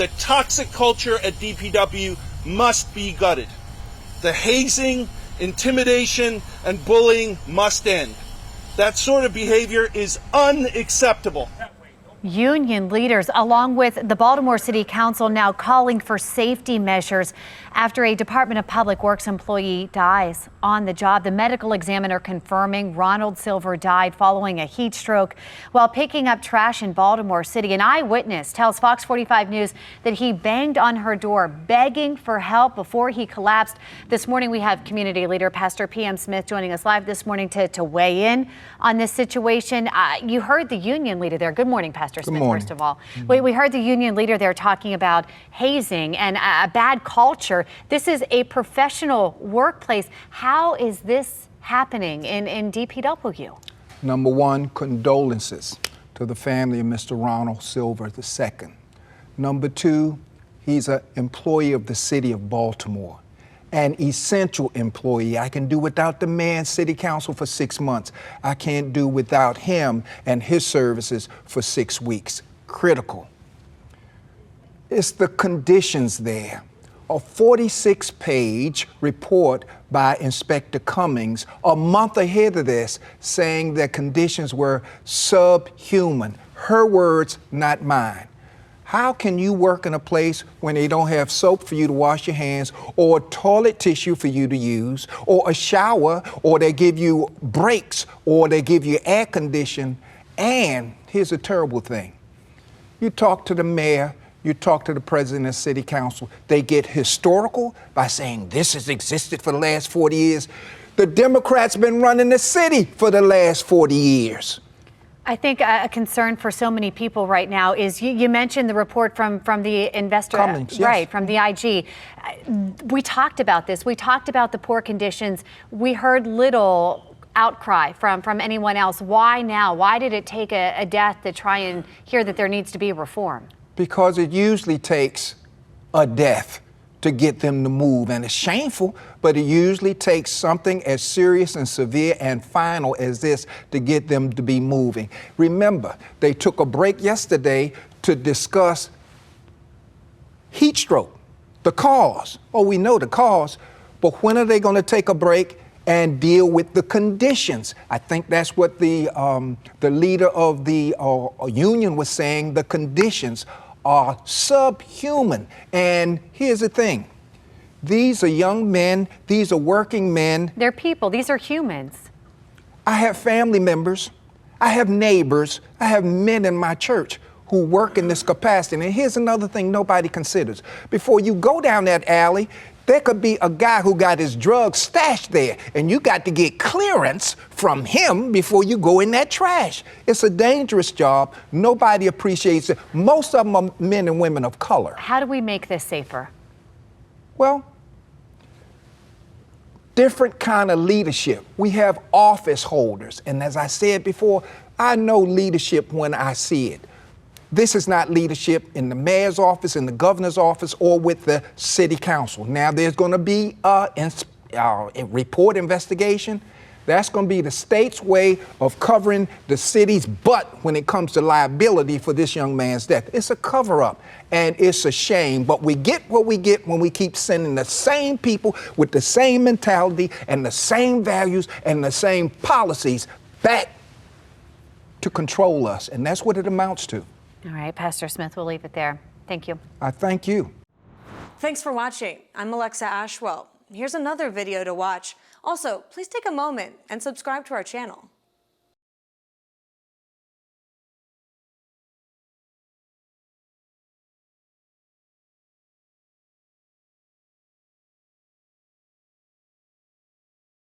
The toxic culture at DPW must be gutted. The hazing, intimidation, and bullying must end. That sort of behavior is unacceptable. Union leaders, along with the Baltimore City Council, now calling for safety measures after a Department of Public Works employee dies on the job. The medical examiner confirming Ronald Silver died following a heat stroke while picking up trash in Baltimore City. An eyewitness tells Fox 45 News that he banged on her door, begging for help before he collapsed. This morning, we have community leader Pastor P.M. Smith joining us live this morning to weigh in on this situation. You heard the union leader there. Good morning, Pastor Smith, first of all. We heard the union leader there talking about hazing and a bad culture. This is a professional workplace. How is this happening in DPW? Number one, condolences to the family of Mr. Ronald Silver II. Number two, he's an employee of the city of Baltimore, an essential employee. I can do without the mayor city council for 6 months. I can't do without him and his services for 6 weeks. Critical. It's the conditions there. A 46-page report by Inspector Cummings a month ahead of this saying that conditions were subhuman. Her words, not mine. How can you work in a place when they don't have soap for you to wash your hands, or toilet tissue for you to use, or a shower, or they give you breaks, or they give you air conditioning? And here's a terrible thing. You talk to the mayor, you talk to the president of city council, they get historical by saying this has existed for the last 40 years. The Democrats been running the city for the last 40 years. I think a concern for so many people right now is you mentioned the report from the investor, Cummings, yes. Right, from the IG. We talked about this. We talked about the poor conditions. We heard little outcry from anyone else. Why now? Why did it take a death to try and hear that there needs to be reform? Because it usually takes a death to get them to move. And it's shameful, but it usually takes something as serious and severe and final as this to get them to be moving. Remember, they took a break yesterday to discuss heat stroke, the cause. Oh, we know the cause, but when are they going to take a break and deal with the conditions? I think that's what the leader of the union was saying. The conditions are subhuman. And here's the thing. These are young men. These are working men. They're people. These are humans. I have family members. I have neighbors. I have men in my church who work in this capacity. And here's another thing nobody considers. Before you go down that alley, there could be a guy who got his drugs stashed there, and you got to get clearance from him before you go in that trash. It's a dangerous job. Nobody appreciates it. Most of them are men and women of color. How do we make this safer? Well, different kind of leadership. We have office holders, and as I said before, I know leadership when I see it. This is not leadership in the mayor's office, in the governor's office, or with the city council. Now, there's going to be a report investigation. That's going to be the state's way of covering the city's butt when it comes to liability for this young man's death. It's a cover-up, and it's a shame. But we get what we get when we keep sending the same people with the same mentality and the same values and the same policies back to control us. And that's what it amounts to. All right, Pastor Smith, we'll leave it there. Thank you. I thank you. Thanks for watching. I'm Alexa Ashwell. Here's another video to watch. Also, please take a moment and subscribe to our channel.